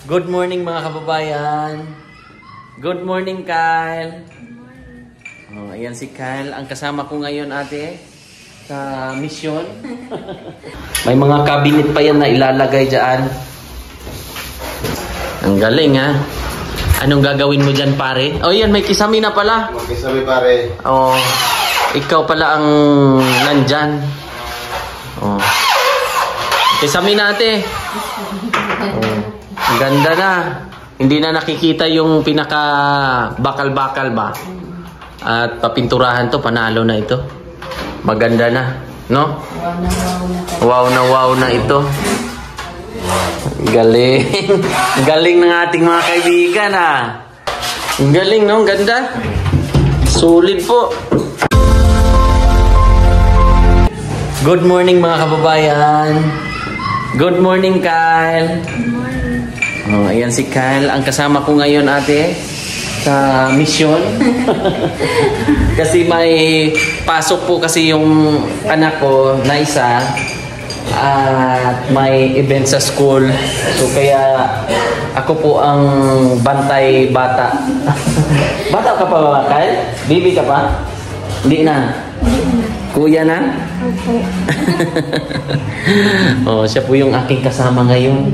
Good morning mga kababayan. Good morning, Kyle. Oh, ayan si Kyle. Ang kasama ko ngayon, ate, sa mission. May mga cabinet pa yan na ilalagay dyan. Ang galing, ha? Anong gagawin mo dyan, pare? Oh, yan, may kisame na pala. May kisame, pare. Oh, ikaw pala ang nandyan. Oh. Kisame na, ate. Oh. Ang ganda na. Hindi na nakikita yung pinaka bakal-bakal ba? At papinturahan to, panalo na ito. Maganda na, no? Wow na ito. Galing. Galing ng ating mga kaibigan, ah. Ang galing, no? Ganda. Sulit po. Good morning mga kababayan. Good morning, Kyle. Good morning. Oh, ayan si Kyle. Ang kasama ko ngayon, ate, sa mission. Kasi may pasok po kasi yung anak ko na isa. At may event sa school. So kaya ako po ang bantay bata. Bata ka pa ba, Kyle? Baby ka pa? Hindi na. Kuya na? Opo. Oh, siya po yung aking kasama ngayon.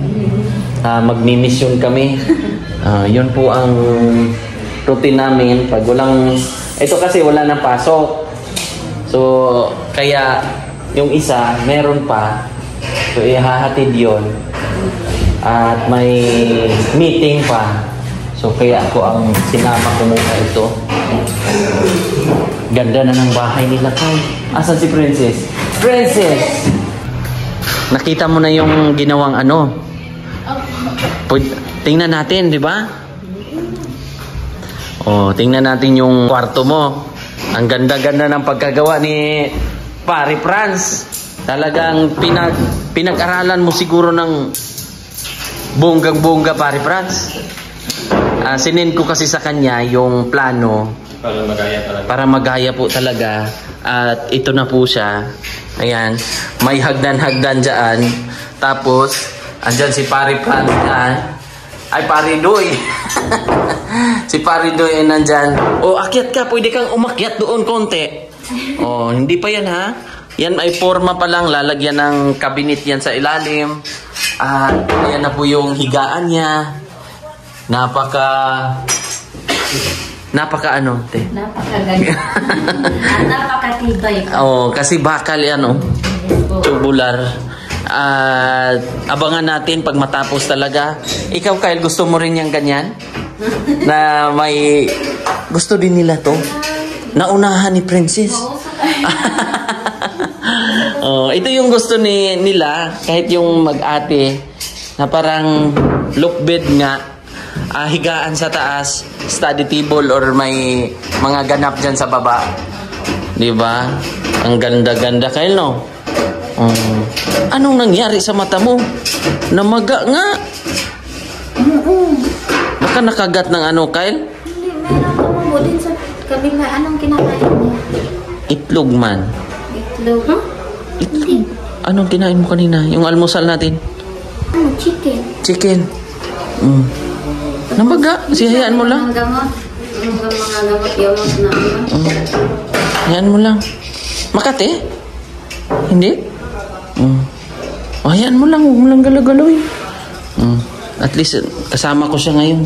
Magmi-mission kami. Yun po ang routine namin. Pag walang... Ito kasi wala nang pasok. So, kaya yung isa, meron pa. So, ihahatid yun. At may meeting pa. So, kaya ako ang sinama ko muna ito. Ganda na ng bahay nila, Kyle. Asan si Princess? Princess! Nakita mo na yung ginawang ano? Tingnan natin, di ba? Oh, tingnan natin yung kwarto mo. Ang ganda-ganda ng pagkagawa ni Pare Franz. Talagang pinag-aralan mo siguro ng bonggang-bongga, Pare Franz. Sinend ko kasi sa kanya yung plano. Para magaya talaga. Para magaya po talaga. At ito na po siya. Ayan. May hagdan-hagdan dyan. Tapos, andyan si Pare Franz. Ay, Pare Doy. Si Pare Doy ay nandyan. O, akyat ka. Pwede kang umakyat doon konti. O, hindi pa yan, ha? Yan ay forma pa lang. Lalagyan ng cabinet yan sa ilalim. At yan na po yung higaan niya. Napaka ano, te? Napakaganda. Napakatibay. Oh, kasi bakal yan, oh. Tubular. Abangan natin pag matapos talaga. Ikaw, Kyle, gusto mo rin yung ganyan? Na may... Gusto din nila to? Naunahan ni Princess. Oh, ito yung gusto nila. Kahit yung mag-ate na parang look bed nga. Higaan sa taas, study table or may mga ganap dyan sa baba. Diba? Ang ganda-ganda, Kyle, no? Anong nangyari sa mata mo? Namaga nga. Baka nakagat ng ano, Kyle? Hindi, meron tumubo din sa kabila. Anong kinakain niya? Itlog man. Itlog? Huh? Hindi. Anong kinain mo kanina? Yung almusal natin? Ano? Chicken. Chicken. Namaga. Hayaan mo lang. Mga gamot. Mga gamot yamot na ano. Hayaan mo lang. Makati? Hindi? Hayaan mo lang. Huwag mo lang galaw-galawin. At least, kasama ko siya ngayon.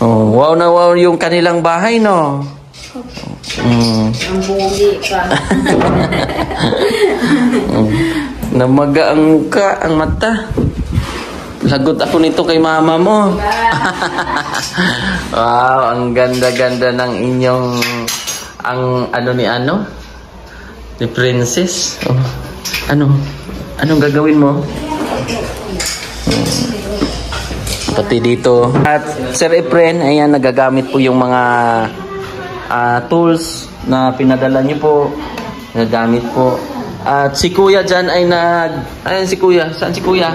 Wow na wow yung kanilang bahay, no? Ang bugi pa. Namaga ang mukha, ang mata. Lagot ako nito kay mama mo. Wow, ang ganda-ganda ng inyong ano ni Princess. Oh. Anong gagawin mo? Pati dito. At Sir Efren, ayan, nagagamit po yung mga tools na pinadala niyo po. Nagagamit po. At si Kuya dyan ay ayan si Kuya. Saan si Kuya?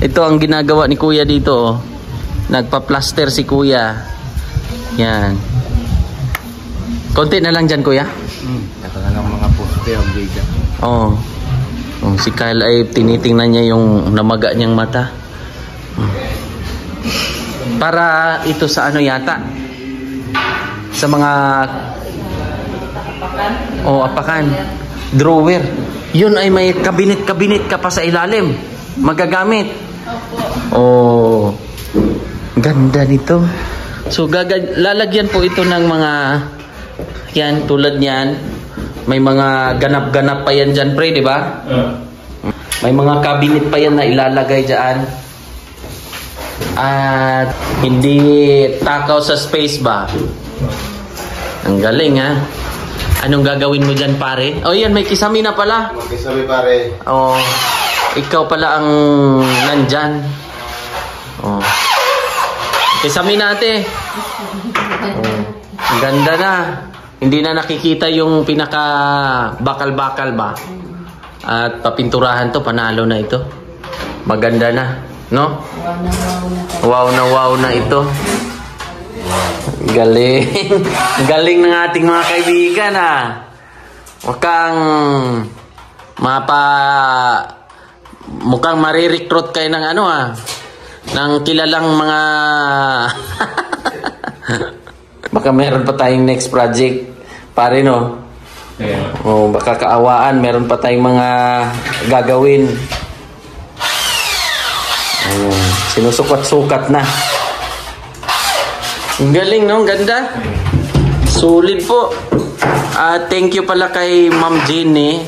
Ito ang ginagawa ni Kuya dito. Oh. Nagpa-plaster si Kuya. Yan. Konti na lang dyan, Kuya. Ito na lang mga poste ang biga. Oh, si Kyle ay tinitingnan niya yung namaga niyang mata. Para ito sa ano yata? Sa mga apakan. Drawer. Yun ay may kabinet-kabinet ka pa sa ilalim. Magagamit. Oh. Ganda nito. So lalagyan po ito ng mga yan tulad niyan. May mga ganap-ganap pa yan dyan, pre, di ba? May mga cabinet pa yan na ilalagay dyan. At hindi takaw sa space ba? Ang galing, ha? Anong gagawin mo dyan, pare? Oh, yan, may kisame na pala. Kisame, pare. Oh, ikaw pala ang nandyan. Oh. Kisame na, ate. Oh, ang ganda na. Hindi na nakikita yung pinaka bakal-bakal ba? At papinturahan to, panalo na ito. Maganda na, no? Wow na ito. Galing. Galing ng ating mga kaibigan, ha. Mukhang marirecruit kayo ng ano, ha. Ng kilalang mga baka meron pa tayong next project. Pare, no? Yeah. O baka kaawaan, meron pa tayong mga gagawin. Sinusukat-sukat na. Ang galing, no? Ang ganda. Solid po. Thank you pala kay Ma'am Jenny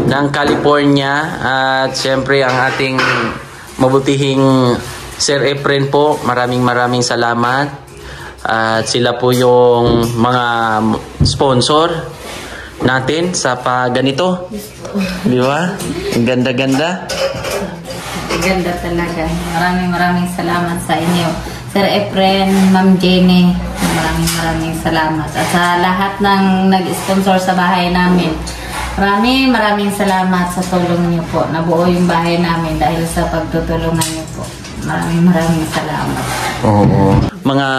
ng California. At syempre ang ating mabutihing Sir Efren po. Maraming salamat. At sila po yung mga sponsor natin sa ganito. Di ba? Ang ganda-ganda. Ganda talaga. Maraming salamat sa inyo. Sir Efren, Ma'am Jenny, maraming salamat. At sa lahat ng nag-sponsor sa bahay namin, maraming salamat sa tulong niyo po. Nabuo yung bahay namin dahil sa pagtutulungan niyo po. Maraming salamat. Oo. Mga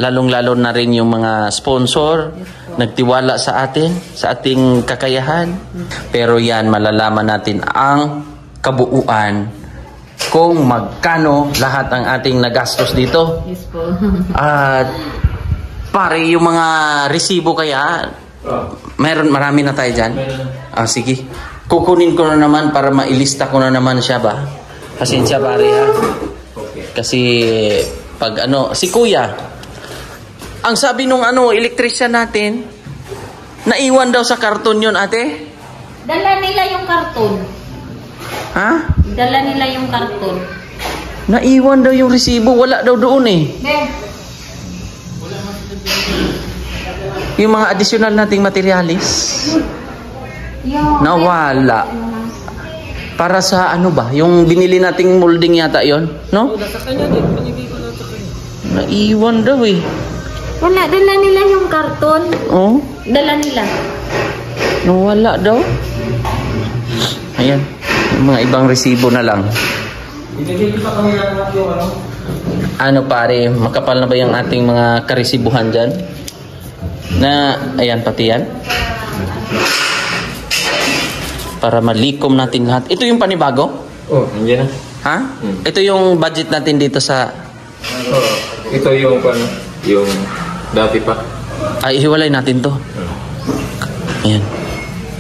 lalong-lalo na rin yung mga sponsor nagtiwala sa atin, sa ating kakayahan. Pero yan, malalaman natin ang kabuuan kung magkano lahat ang ating nagastos dito. Yes po. At pare, yung mga resibo kaya, marami na tayo dyan. Sige. Kukunin ko na naman para mailista ko na naman siya ba? Pasensya pare, ha? Kasi pag si Kuya, ang sabi nung electrician natin, naiwan daw sa karton yun, ate? Dala nila yung karton. Ha? Dala nila yung karton. Naiwan daw yung resibo, wala daw doon eh. Yung mga additional nating materialis, nawala. Para sa ba? Yung binili nating molding yata yon, no? Sa kanya din, panibig ko lang sa kanya. Naiwan daw eh. Wala, dala nila yung karton. Oh? Dala nila. Nawala daw. Ayan. Yung mga ibang resibo na lang. Ibigay pa kami lang yung Pare, makapal na ba yung ating mga karesibuhan dyan? Ayan, pati yan. Para malikom natin lahat. Ito yung panibago? Oh, nandiyan na. Ha? Ito yung budget natin dito sa... Ito yung yung dati pa. Ihiwalay natin to. Ayan.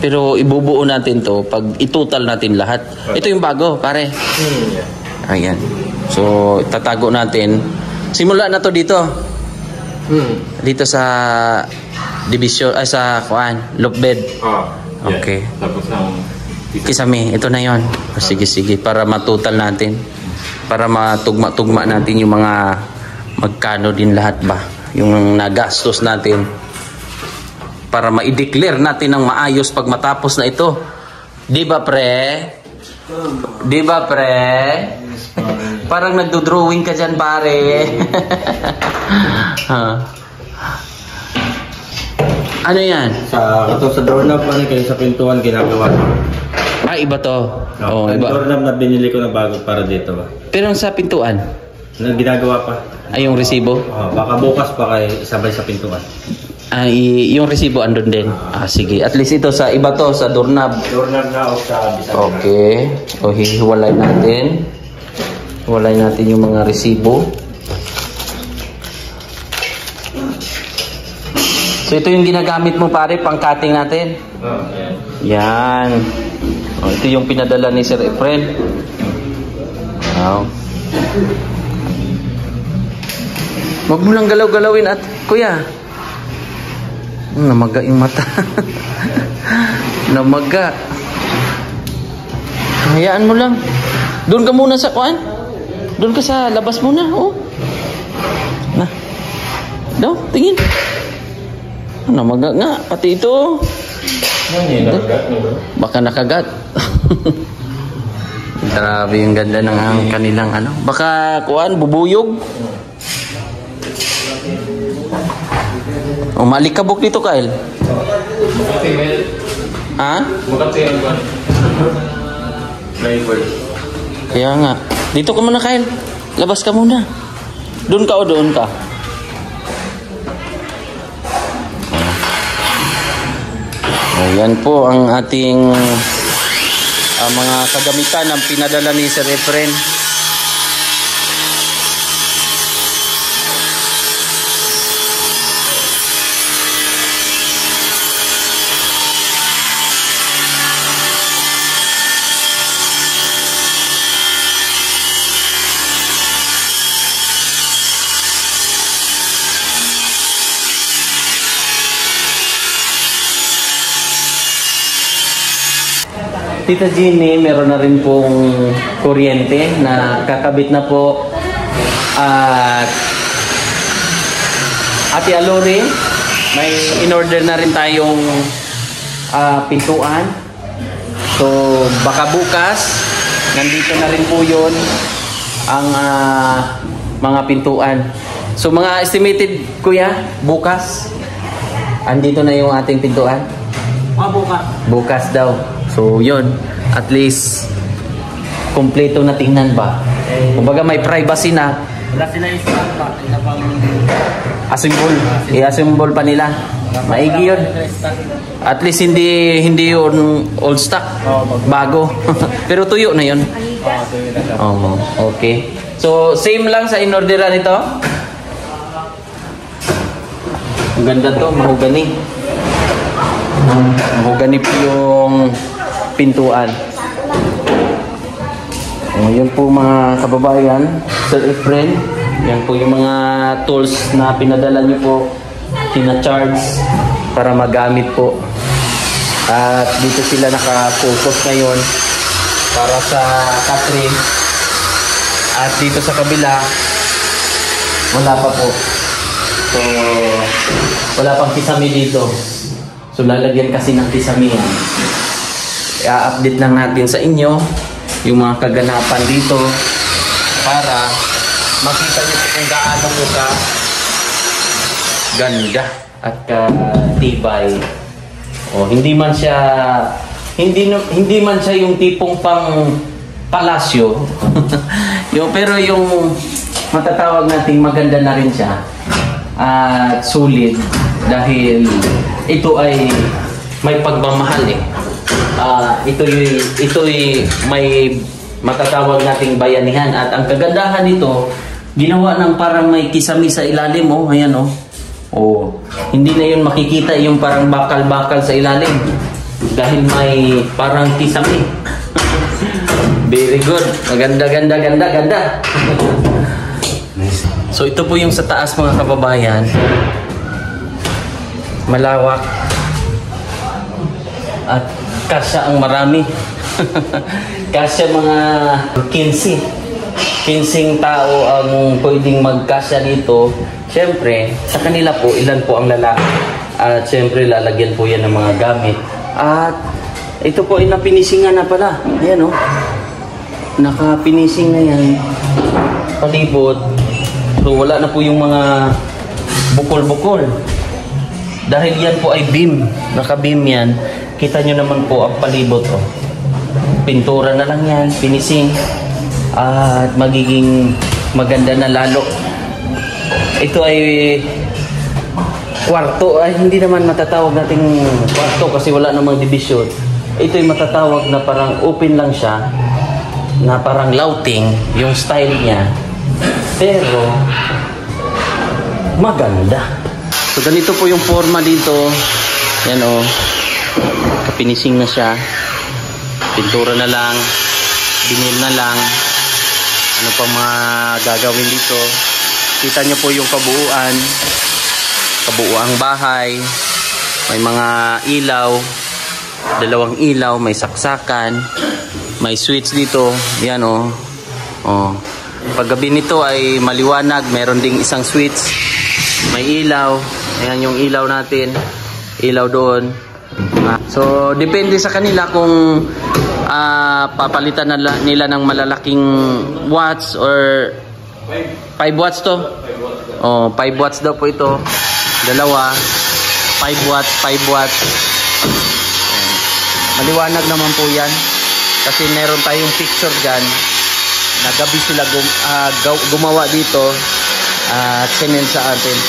Pero ibubuo natin to pag itotal natin lahat. Ito yung bago, pare. Ayan. So, tatago natin. Simula na to dito. Dito sa division, sa loop bed. Okay. Tapos ang kisame, ito na yon. Sige. Para matotal natin. Para matugma-tugma natin yung mga magkano din lahat ba. Yung nagastos natin. Para ma-declare natin ng maayos pag matapos na ito. Di ba, pre? Parang nagdo-drawing ka dyan, pare. Ano yan? Sa doorknob kayo sa pintuan ginagawa. Iba to. Iba. Doorknob na binili ko na bago para dito ba. Pero sa pintuan? Ginagawa pa. Yung resibo? Baka bukas pa kayo isabay sa pintuan. Yung resibo andun din. Sige. At least ito sa iba to, sa doorknob. Doorknob na o sa bisag. Okay. O hihiwalay natin. Hiwalay natin yung mga resibo. So ito yung ginagamit mo pare, pang cutting natin. Yan. O, ito yung pinadala ni Sir Efren. Wow. Huwag mo lang galaw-galawin at kuya. Namaga yung mata. Namaga. Hayaan mo lang. Doon ka muna sa kuan. Doon ka sa labas muna. Oh. Na. Daw, tingin. Namaga nga. Pati ito. Baka nakagat. Grabe yung ganda ng kanilang ano. Baka kuan, bubuyog. O, malikabok dito, Kyle. Ha? Kaya nga. Dito ka muna, Kyle. Labas ka muna. Doon ka o doon ka? Ayan po ang ating mga kagamitan ng pinadala ni Sir Efren. Tita Jeannie, meron na rin pong kuryente na kakabit na po. At Ate Alori, may in-order na rin tayong pintuan. So, baka bukas, nandito na rin po yun ang mga pintuan. So, mga estimated, kuya, bukas, andito na yung ating pintuan? Bukas. Bukas daw. So, yun. At least, kompleto na tingnan ba? Kumbaga may privacy na. Wala sila yung stock pa. Sila pang... Assemble. I-assemble pa nila. Maigi yun. At least hindi yun old stock. Bago. Pero tuyo na yun. Oh, okay. So, same lang sa in-orderan nito. Ang ganda to. Mahogani. Mahogani po yung pintuan. Yan po mga kababayan, Sir Efren. Yan po yung mga tools na pinadala niyo po, tina-charge para magamit po. At dito sila naka-focus ngayon para sa catering. At dito sa kabila, wala pa po. So, wala pang kisame dito. So, lalagyan kasi ng kisame yan. I-update lang natin sa inyo yung mga kaganapan dito para makita nyo kung gaano mo ka ganda at tibay. O, hindi man siya yung tipong pang palasyo. Pero yung matatawag nating maganda na rin siya at sulit dahil ito ay may pagmamahal eh. Ito'y may matatawag nating bayanihan at ang kagandahan nito ginawa ng parang may kisame sa ilalim ayan hindi na yun makikita yung parang bakal-bakal sa ilalim dahil may parang kisame. Very good. Ganda. So ito po yung sa taas mga kababayan. Malawak at kasya ang marami. Kasya mga 15 tao ang pwedeng magkasya dito. Siyempre, sa kanila po, ilan po ang lalaki. At siyempre, lalagyan po yan ng mga gamit. At ito po ay napinisingan na pala. Ayan nakapinising na yan. Palibot. So, wala na po yung mga bukol-bukol. Dahil yan po ay beam. Naka-beam yan. Kita nyo naman po ang palibot. Pintura na lang yan. Finishing. At magiging maganda na lalo. Ito ay kwarto. Ay, hindi naman matatawag nating kwarto kasi wala namang division. Ito'y matatawag na parang open lang siya, na parang louting yung style niya, pero maganda. So ganito po yung forma dito. Yan o, kapinising na siya, pintura na lang, binil na lang. Ano pa mga gagawin dito? Kita nyo po yung kabuuang bahay. May mga ilaw, dalawang ilaw, may saksakan, may switch dito. Yan o. Paggabi nito ay maliwanag, meron ding isang switch, may ilaw. Ayan yung ilaw natin, ilaw doon. So depende sa kanila kung papalitan nila ng malalaking watts or 5 watts to. 5 watts daw po ito. Dalawa, 5 watts, 5 watts. Maliwanag naman po yan. Kasi meron tayong picture dyan na gabi sila gumawa dito at sinend sa atin.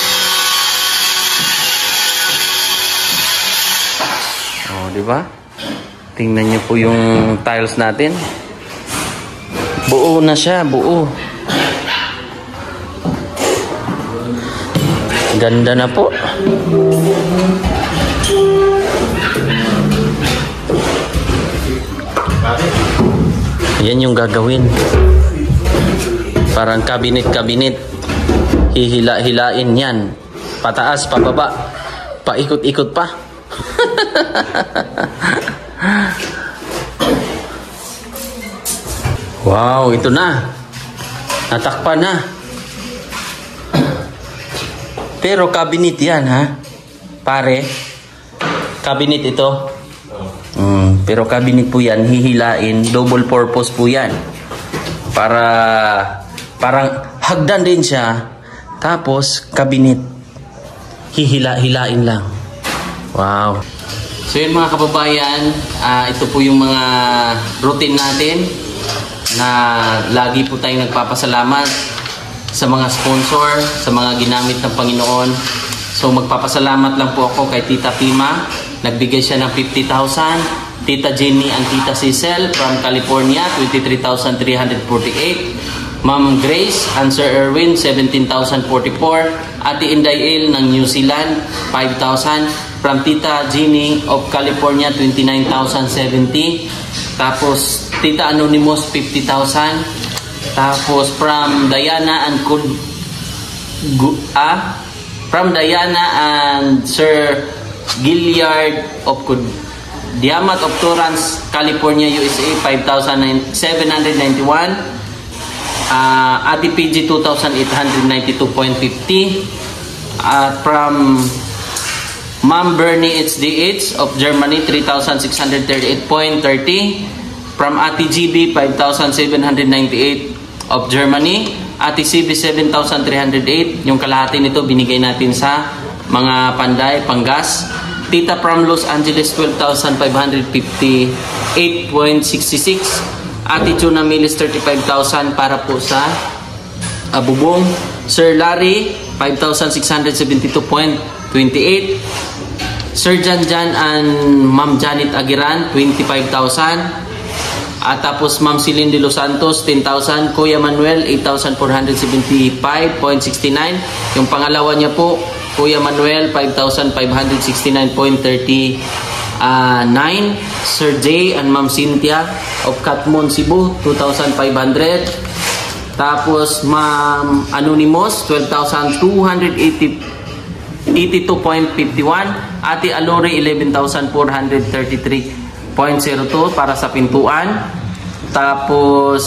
Di ba? Tingnan niyo po yung tiles natin. Buo na siya, buo. Ganda na po. Yan yung gagawin. Parang kabinet-kabinet. Hihila-hilain yan. Pataas, pababa. Paikot-ikot pa. Wow, ito na. Natakpan na. Pero cabinet yan, ha? Pare. Cabinet ito. Pero cabinet po yan, hihilain. Double purpose po yan. Parang hagdan din siya. Tapos, cabinet. Hihila-hilain lang. Wow. So yun mga kababayan, ito po yung mga routine natin na lagi po tayong nagpapasalamat sa mga sponsor, sa mga ginamit ng Panginoon. So magpapasalamat lang po ako kay Tita Pima. Nagbigay siya ng 50,000. Tita Jenny and Tita Cecil from California, 23,348. Ma'am Grace and Sir Erwin, 17,044. Ate Inday ng New Zealand, 5,000. From Tita Jenny of California, 29,070. Tapos Tita Anonymous, 50,000. Tapos from Diana and Sir Gilliard of Diamat of Torrance, California, USA, 5,791. Ate PG, 2,892.50. From Ma'am Bernie HDH of Germany, 3,638.30. From Ate GB, 5,798 of Germany. Ate CB, 7,308. Yung kalahati nito binigay natin sa mga panday, panggas. Tita from Los Angeles, 12,558.66. Ate Chuna Milis, 35,000 para po sa bubong. Sir Larry, 5,672.28. Sir Jan and Ma'am Janet Agiran, 25,000. At tapos Ma'am Celine de Los Santos, 10,000. Kuya Manuel, 8,475.69. Yung pangalawa niya po, Kuya Manuel, 5,569.39. Sir Jay and Ma'am Cynthia of Katmon, Cebu, 2,500. Tapos Ma'am Anonymous, 12,282.51. Ate Alore, 11,433.02 para sa pintuan. Tapos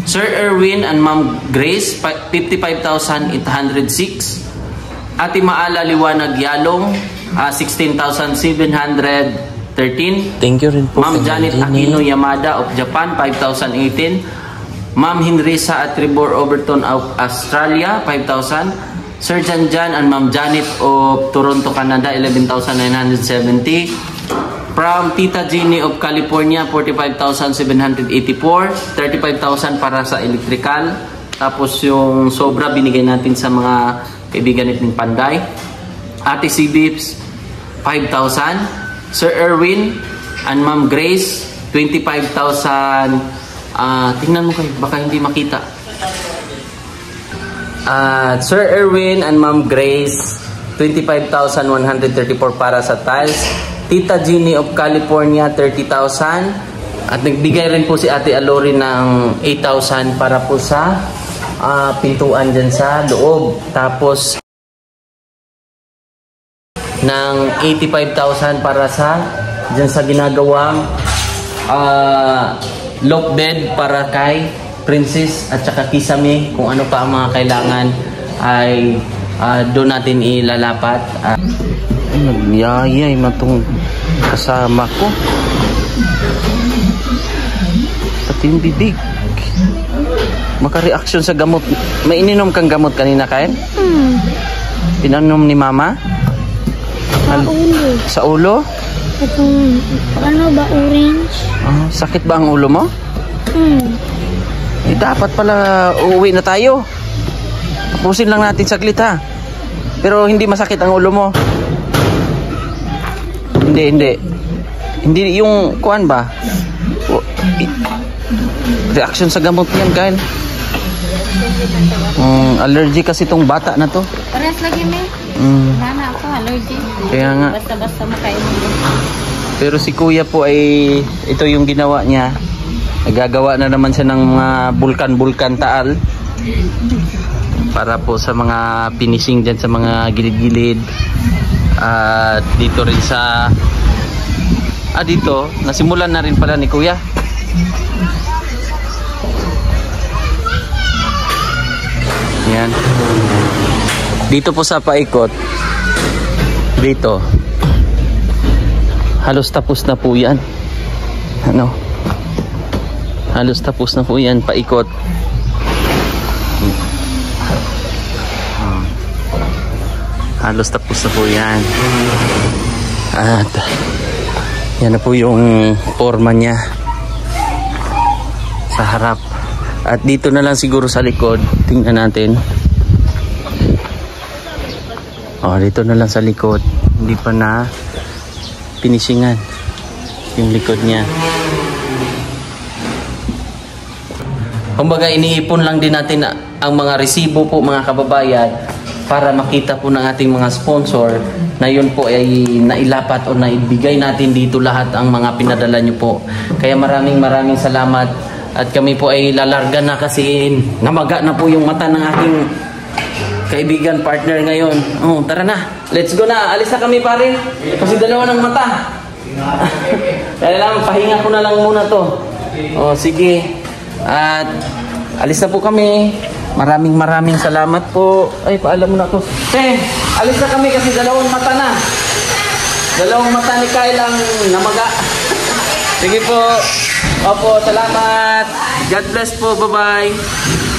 Sir Erwin and Ma'am Grace, 55,806. Ate Maala Liwanag Yalong, 16,713. Thank you rin po. Ma'am Janet Aquino Yamada of Japan, 5,018. Ma'am Henrisa at Tribor Overton of Australia, 5,000. Sir Jan and Ma'am Janet of Toronto, Canada, 11,970. From Tita Jenny of California, 45,784. 35,000 para sa electrical. Tapos yung sobra binigay natin sa mga kaibigan natin Panday. Ate si Bips, 5,000. Sir Erwin and Ma'am Grace, 25,000. Tingnan mo kayo, baka hindi makita. Sir Erwin and Ma'am Grace, 25,134 para sa tiles. Tita Jeannie of California, 30,000. At nagbigay rin po si Ate Alori ng 8,000 para po sa pintuan dyan sa loob. Tapos ng 85,000 para sa dyan sa ginagawang loft bed para kay Princess at saka Kisame. Kung ano pa ang mga kailangan ay doon natin ilalapat. Nagyayay matong kasama ko. Pati yung bibig. Maka-reaction sa gamot. May ininom kang gamot kanina, Kain? Pinanom ni Mama? Ulo. Sa ulo? Itong, ano ba, orange? Sakit ba ang ulo mo? Dapat pala uuwi na tayo. Tapusin lang natin saglit ha. Pero hindi masakit ang ulo mo. Hindi. Hindi yung kuan ba? Reaction sa gamot yan, Kain. Allergy kasi tong bata na to. Parehas lagi may. Nana ako, allergy. Kaya nga. Basta-basta makain. Pero si Kuya po ay ito yung ginawa niya. Nagagawa na naman siya ng mga bulkan-bulkan taal. Para po sa mga finishing dyan sa mga gilid-gilid. At dito rin sa dito, nasimulan na rin pala ni Kuya. Yan. Dito po sa paikot. Dito. Halos tapos na po yan. Halos tapos na po yan, paikot. Halos tapos na po yan. At yan na po yung forma niya sa harap. At dito na lang siguro sa likod. Tingnan natin. Dito na lang sa likod. Hindi pa na finishingan yung likod niya. Kumbaga iniipon lang din natin ang mga resibo po, mga kababayan, para makita po ng ating mga sponsor na yun po ay nailapat o naibigay natin dito lahat ang mga pinadala nyo po. Kaya maraming salamat. At kami po ay lalarga na kasi namaga na po yung mata ng aking kaibigan, partner ngayon. Tara na. Let's go na. Alis na kami, pare. Kasi dalawa ng mata. Kaya lang, pahinga ko na lang muna to. Sige. At alis na po kami. Maraming salamat po. Ay, paalam mo na to. Alis na kami kasi dalawang mata na. Dalawang mata ni Kyle ang namaga. Sige po. Opo, salamat. God bless po. Bye-bye.